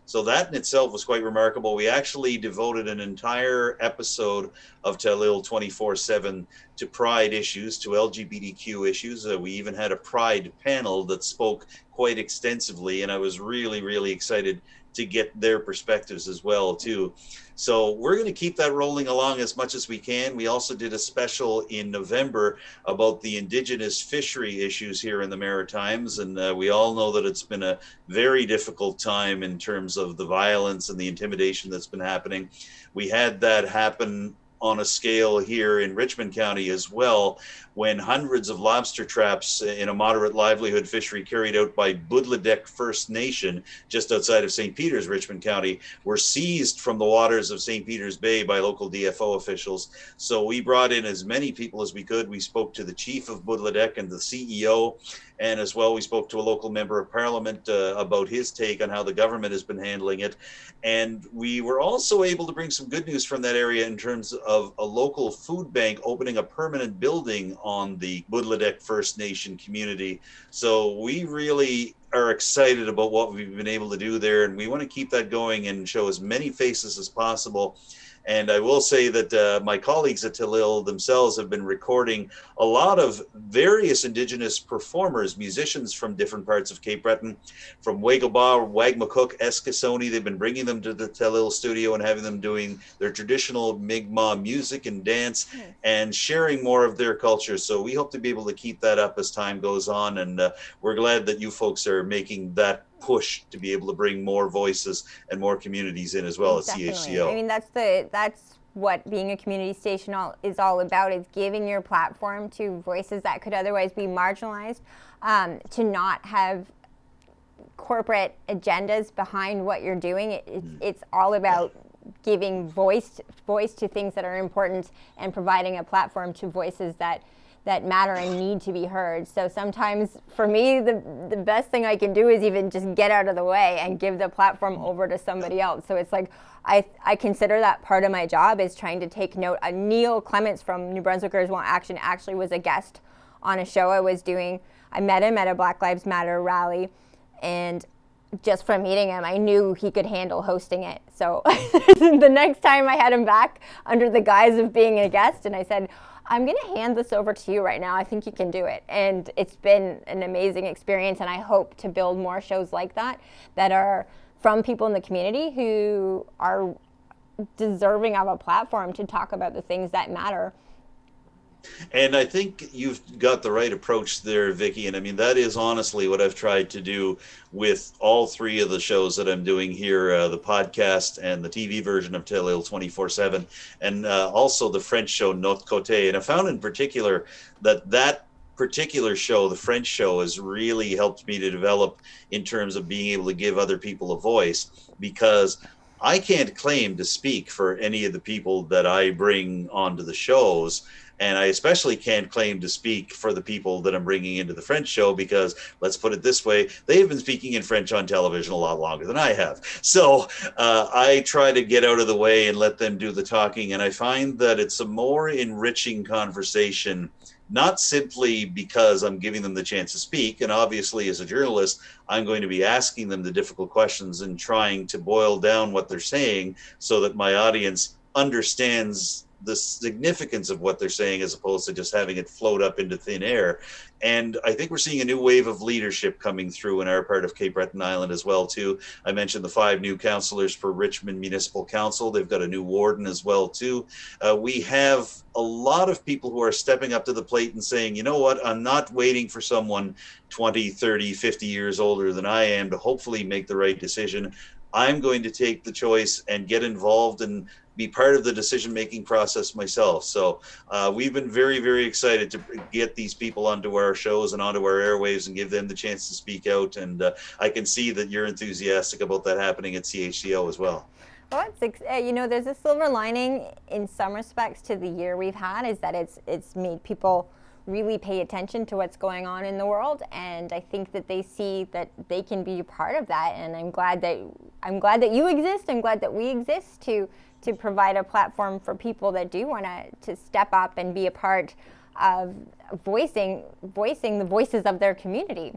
So that in itself was quite remarkable. We actually devoted an entire episode of Telile 24/7 to Pride issues, to LGBTQ issues. We even had a Pride panel that spoke quite extensively, and I was really, really excited to get their perspectives as well too. So we're going to keep that rolling along as much as we can. We also did a special in November about the Indigenous fishery issues here in the Maritimes, and we all know that it's been a very difficult time in terms of the violence and the intimidation that's been happening. We had that happen on a scale here in Richmond County as well, when hundreds of lobster traps in a moderate livelihood fishery carried out by Budladek First Nation just outside of St. Peter's, Richmond County, were seized from the waters of St. Peter's Bay by local DFO officials. So we brought in as many people as we could. We spoke to the chief of Budladek and the CEO, and as well, we spoke to a local member of parliament about his take on how the government has been handling it. And we were also able to bring some good news from that area in terms of a local food bank opening a permanent building on the Budladek First Nation community. So we really are excited about what we've been able to do there, and we want to keep that going and show as many faces as possible. And I will say that my colleagues at Telile themselves have been recording a lot of various Indigenous performers, musicians from different parts of Cape Breton, from Wagaba, Wagmacook, Eskasoni. They've been bringing them to the Telile studio and having them doing their traditional Mi'kmaq music and dance and sharing more of their culture. So we hope to be able to keep that up as time goes on. And we're glad that you folks are making that push to be able to bring more voices and more communities in as well as CHCO. I mean, that's what being a community station is all about, is giving your platform to voices that could otherwise be marginalized, to not have corporate agendas behind what you're doing. It's all about giving voice to things that are important and providing a platform to voices that matter and need to be heard. So sometimes for me, the best thing I can do is even just get out of the way and give the platform over to somebody else. So it's like, I consider that part of my job is trying to take note. Neil Clements from New Brunswickers Want Action actually was a guest on a show I was doing. I met him at a Black Lives Matter rally, and just from meeting him, I knew he could handle hosting it. So the next time I had him back under the guise of being a guest, and I said, I'm going to hand this over to you right now. I think you can do it. And it's been an amazing experience, and I hope to build more shows like that are from people in the community who are deserving of a platform to talk about the things that matter. And I think you've got the right approach there, Vicki. And I mean, that is honestly what I've tried to do with all three of the shows that I'm doing here, the podcast and the TV version of Telile 24/7, and also the French show Notre Côté. And I found in particular that particular show, the French show, has really helped me to develop in terms of being able to give other people a voice, because I can't claim to speak for any of the people that I bring onto the shows. And I especially can't claim to speak for the people that I'm bringing into the French show, because let's put it this way, they've been speaking in French on television a lot longer than I have. So I try to get out of the way and let them do the talking. And I find that it's a more enriching conversation, not simply because I'm giving them the chance to speak. And obviously, as a journalist, I'm going to be asking them the difficult questions and trying to boil down what they're saying so that my audience understands the significance of what they're saying, as opposed to just having it float up into thin air. And I think we're seeing a new wave of leadership coming through in our part of Cape Breton Island as well, too. I mentioned the 5 new councillors for Richmond Municipal Council. They've got a new warden as well, too. We have a lot of people who are stepping up to the plate and saying, you know what, I'm not waiting for someone 20, 30, 50 years older than I am to hopefully make the right decision. I'm going to take the choice and get involved and be part of the decision-making process myself. So we've been very, very excited to get these people onto our shows and onto our airwaves and give them the chance to speak out. And I can see that you're enthusiastic about that happening at CHCO as well. Well, there's a silver lining in some respects to the year we've had, is that it's made people really pay attention to what's going on in the world, and I think that they see that they can be a part of that. And I'm glad that you exist. I'm glad that we exist to provide a platform for people that do want to step up and be a part of voicing the voices of their community.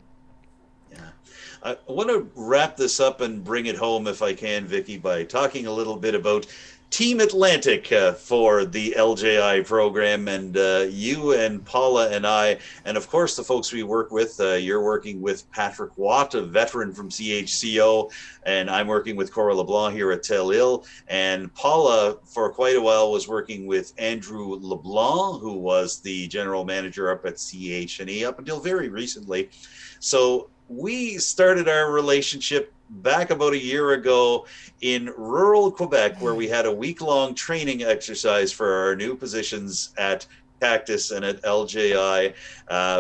Yeah. I want to wrap this up and bring it home, if I can, Vicki, by talking a little bit about Team Atlantic for the LJI program, and you and Paula and I, and of course the folks we work with. You're working with Patrick Watt, a veteran from CHCO, and I'm working with Cora LeBlanc here at Telile. And Paula, for quite a while, was working with Andrew LeBlanc, who was the general manager up at CH&E up until very recently. So we started our relationship back about a year ago in rural Quebec, where we had a week-long training exercise for our new positions at Cactus and at LJI.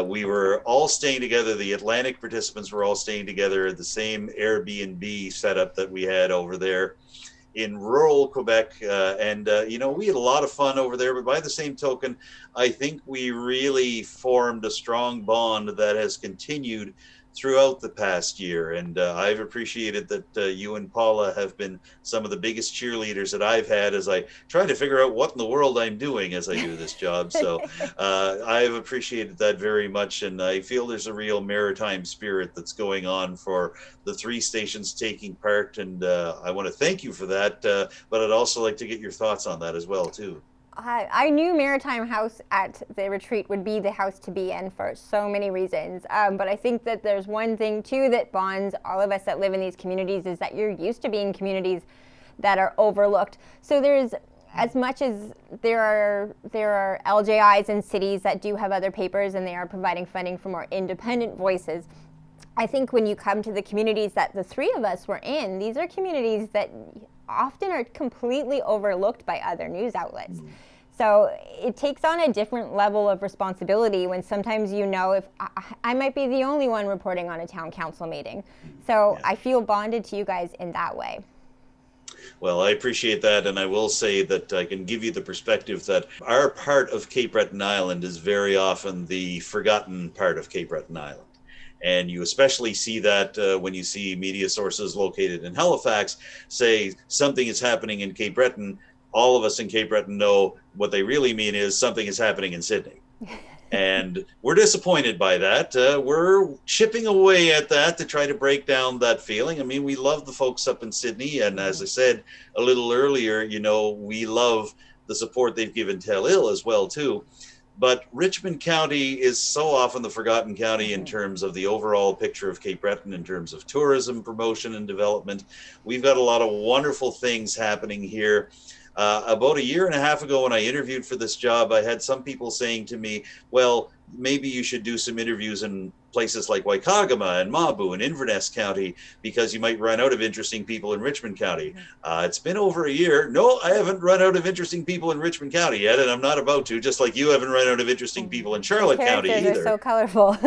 We were all staying together. The Atlantic participants were all staying together at the same Airbnb setup that we had over there in rural Quebec. We had a lot of fun over there, but by the same token, I think we really formed a strong bond that has continued throughout the past year. And I've appreciated that you and Paula have been some of the biggest cheerleaders that I've had as I try to figure out what in the world I'm doing as I do this job. So I've appreciated that very much. And I feel there's a real maritime spirit that's going on for the 3 stations taking part. And I want to thank you for that. But I'd also like to get your thoughts on that as well, too. I knew Maritime House at the retreat would be the house to be in for so many reasons. But I think that there's one thing, too, that bonds all of us that live in these communities, is that you're used to being communities that are overlooked. So there's, as much as there are LJIs in cities that do have other papers and they are providing funding for more independent voices, I think when you come to the communities that the 3 of us were in, these are communities that often are completely overlooked by other news outlets. So it takes on a different level of responsibility when sometimes if I might be the only one reporting on a town council meeting. So I feel bonded to you guys in that way. Well, I appreciate that, and I will say that I can give you the perspective that our part of Cape Breton Island is very often the forgotten part of Cape Breton Island. And you especially see that when you see media sources located in Halifax say something is happening in Cape Breton. All of us in Cape Breton know what they really mean is something is happening in Sydney. And we're disappointed by that. We're chipping away at that to try to break down that feeling. I mean, we love the folks up in Sydney. And as I said a little earlier, we love the support they've given Telile as well, too. But Richmond County is so often the forgotten county in terms of the overall picture of Cape Breton, in terms of tourism, promotion, and development. We've got a lot of wonderful things happening here. About a year and a half ago when I interviewed for this job, I had some people saying to me, well, maybe you should do some interviews in places like Waikagama and Mabu and Inverness County because you might run out of interesting people in Richmond County. It's been over a year. No, I haven't run out of interesting people in Richmond County yet, and I'm not about to, just like you haven't run out of interesting people in Charlotte County either. Characters are so colorful.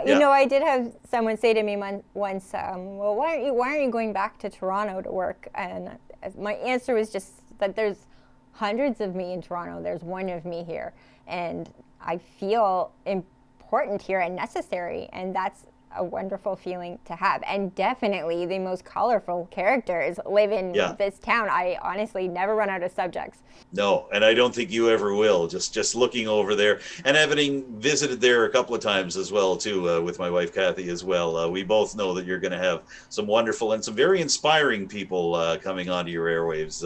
You know, I did have someone say to me once, well, why aren't you going back to Toronto to work? And my answer was just that there's hundreds of me in Toronto. There's one of me here. And I feel important here and necessary, and that's a wonderful feeling to have. And definitely the most colorful characters live in this town. I honestly never run out of subjects. No, and I don't think you ever will. Just looking over there and having visited there a couple of times as well too, with my wife Kathy as well. We both know that you're going to have some wonderful and some very inspiring people coming onto your airwaves,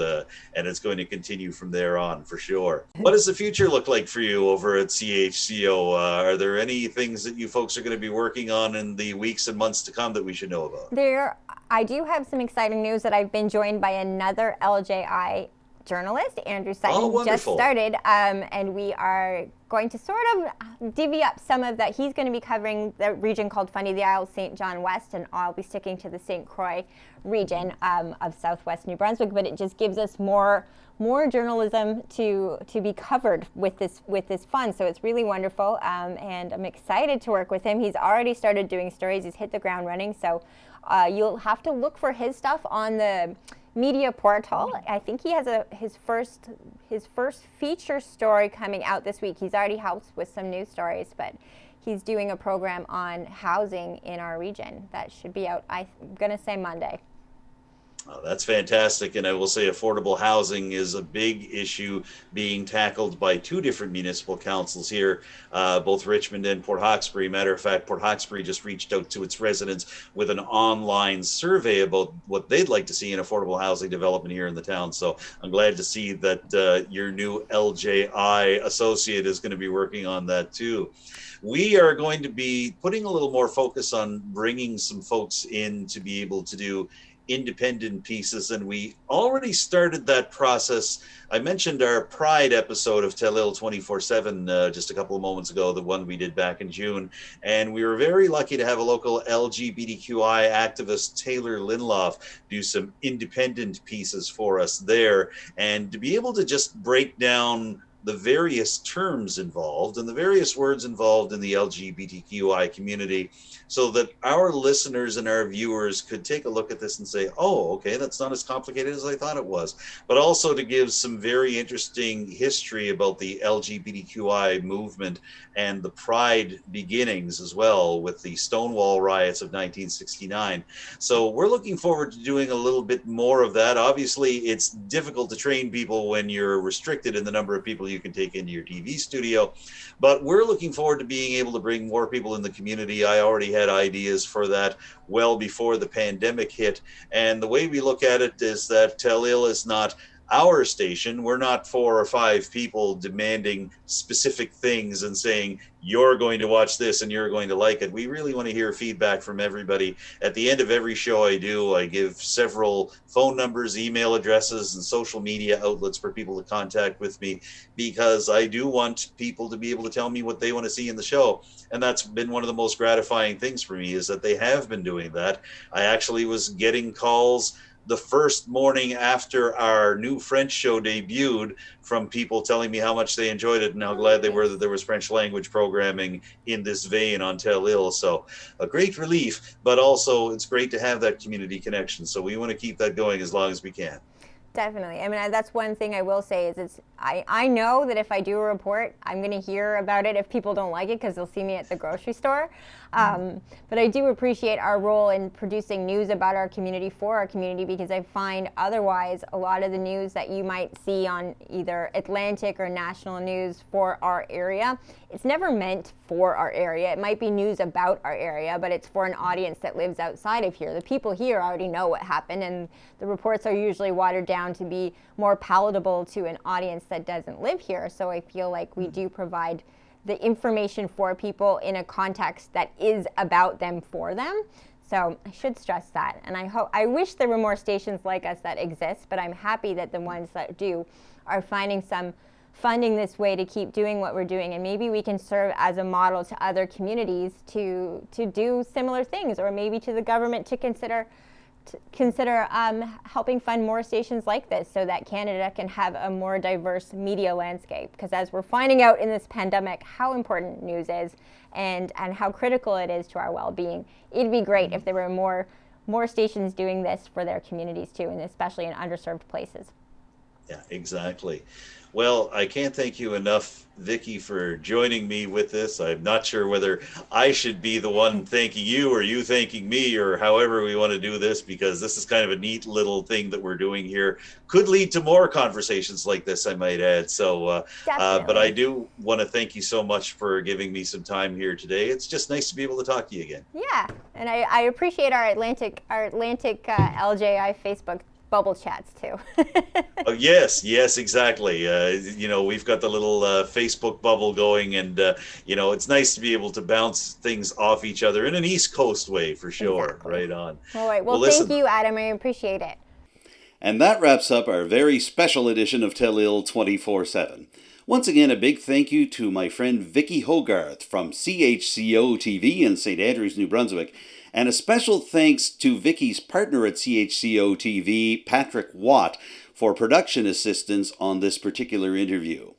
and it's going to continue from there on for sure. What does the future look like for you over at CHCO? Are there any things that you folks are going to be working on in the weeks and months to come that we should know about? I do have some exciting news that I've been joined by another LJI journalist, Andrew Sutton, just started, and we are going to sort of divvy up some of that. He's going to be covering the region called Fundy the Isles, St. John West, and I'll be sticking to the St. Croix region of southwest New Brunswick, but it just gives us more journalism to be covered with this fund. So it's really wonderful, and I'm excited to work with him. He's already started doing stories. He's hit the ground running. So you'll have to look for his stuff on the media portal. I think he has his first feature story coming out this week. He's already helped with some news stories, but he's doing a program on housing in our region that should be out, I'm going to say Monday. Oh, that's fantastic. And I will say affordable housing is a big issue being tackled by two different municipal councils here, both Richmond and Port Hawkesbury. Matter of fact, Port Hawkesbury just reached out to its residents with an online survey about what they'd like to see in affordable housing development here in the town. So I'm glad to see that your new LJI associate is going to be working on that too. We are going to be putting a little more focus on bringing some folks in to be able to do independent pieces, and we already started that process. I mentioned our Pride episode of Telile 24/7 just a couple of moments ago, the one we did back in June, and we were very lucky to have a local LGBTQI activist, Taylor Linloff, do some independent pieces for us there, and to be able to just break down the various terms involved and the various words involved in the LGBTQI community so that our listeners and our viewers could take a look at this and say, oh, okay, that's not as complicated as I thought it was. But also to give some very interesting history about the LGBTQI movement and the Pride beginnings as well with the Stonewall riots of 1969. So we're looking forward to doing a little bit more of that. Obviously, it's difficult to train people when you're restricted in the number of people you can take into your TV studio, but we're looking forward to being able to bring more people in the community. I already had ideas for that well before the pandemic hit, and the way we look at it is that Telile is not our station. We're not 4 or 5 people demanding specific things and saying you're going to watch this and you're going to like it. We really want to hear feedback from everybody. At the end of every show I do, I give several phone numbers, email addresses, and social media outlets for people to contact with me, because I do want people to be able to tell me what they want to see in the show. And that's been one of the most gratifying things for me, is that they have been doing that. I actually was getting calls the first morning after our new French show debuted from people telling me how much they enjoyed it and how glad they were that there was French language programming in this vein on Telile. So a great relief, but also it's great to have that community connection. So we want to keep that going as long as we can. Definitely. I mean, that's one thing I will say is I know that if I do a report, I'm going to hear about it if people don't like it, because they'll see me at the grocery store. But I do appreciate our role in producing news about our community for our community, because I find otherwise a lot of the news that you might see on either Atlantic or national news for our area, it's never meant for our area. It might be news about our area, but it's for an audience that lives outside of here. The people here already know what happened, and the reports are usually watered down to be more palatable to an audience that doesn't live here. So I feel like we do provide the information for people in a context that is about them for them. So I should stress that. And I wish there were more stations like us that exist, but I'm happy that the ones that do are finding some funding this way to keep doing what we're doing, and maybe we can serve as a model to other communities to do similar things, or maybe to the government to consider helping fund more stations like this so that Canada can have a more diverse media landscape. Because as we're finding out in this pandemic how important news is and how critical it is to our well-being, it'd be great if there were more stations doing this for their communities too, and especially in underserved places. Yeah, exactly. Well, I can't thank you enough, Vicki, for joining me with this. I'm not sure whether I should be the one thanking you or you thanking me, or however we want to do this, because this is kind of a neat little thing that we're doing here. Could lead to more conversations like this, I might add. So, but I do want to thank you so much for giving me some time here today. It's just nice to be able to talk to you again. Yeah, and I appreciate our Atlantic LJI Facebook bubble chats too. Oh, yes, exactly. We've got the little Facebook bubble going, and it's nice to be able to bounce things off each other in an East Coast way, for sure. Exactly. Right on. All right. Well, thank you, Adam. I appreciate it. And that wraps up our very special edition of Telile 24/7. Once again, a big thank you to my friend Vicki Hogarth from CHCO-TV in St. Andrews, New Brunswick. And a special thanks to Vicki's partner at CHCO-TV, Patrick Watt, for production assistance on this particular interview.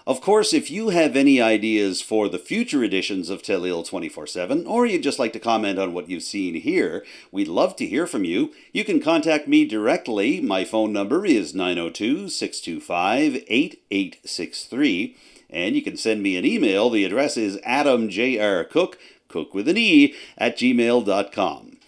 Of course, if you have any ideas for the future editions of Telile 24/7, or you'd just like to comment on what you've seen here, we'd love to hear from you. You can contact me directly. My phone number is 902-625-8863, and you can send me an email. The address is adamjrcook, Cook with an E, @gmail.com.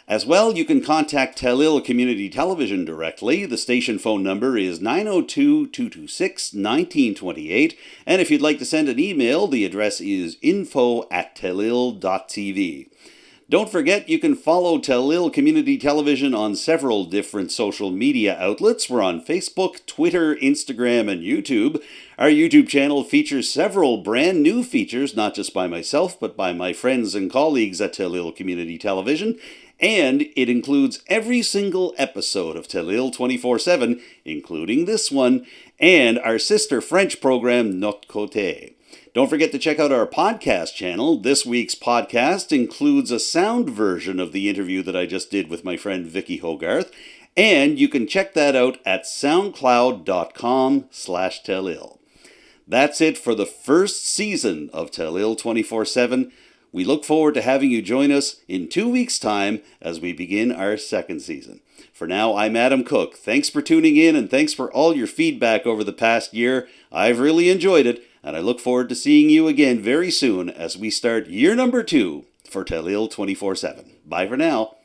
As well, you can contact Telile Community Television directly. The station phone number is 902-226-1928. And if you'd like to send an email, the address is info@telile.tv. Don't forget, you can follow Telile Community Television on several different social media outlets. We're on Facebook, Twitter, Instagram, and YouTube. Our YouTube channel features several brand new features, not just by myself, but by my friends and colleagues at Telile Community Television. And it includes every single episode of Telile 24/7, including this one, and our sister French program, Notre Côté. Don't forget to check out our podcast channel. This week's podcast includes a sound version of the interview that I just did with my friend Vicki Hogarth, and you can check that out at soundcloud.com/Telile. That's it for the first season of Telile 24/7. We look forward to having you join us in 2 weeks' time as we begin our second season. For now, I'm Adam Cooke. Thanks for tuning in, and thanks for all your feedback over the past year. I've really enjoyed it, and I look forward to seeing you again very soon as we start year number 2 for Telile 24/7. Bye for now.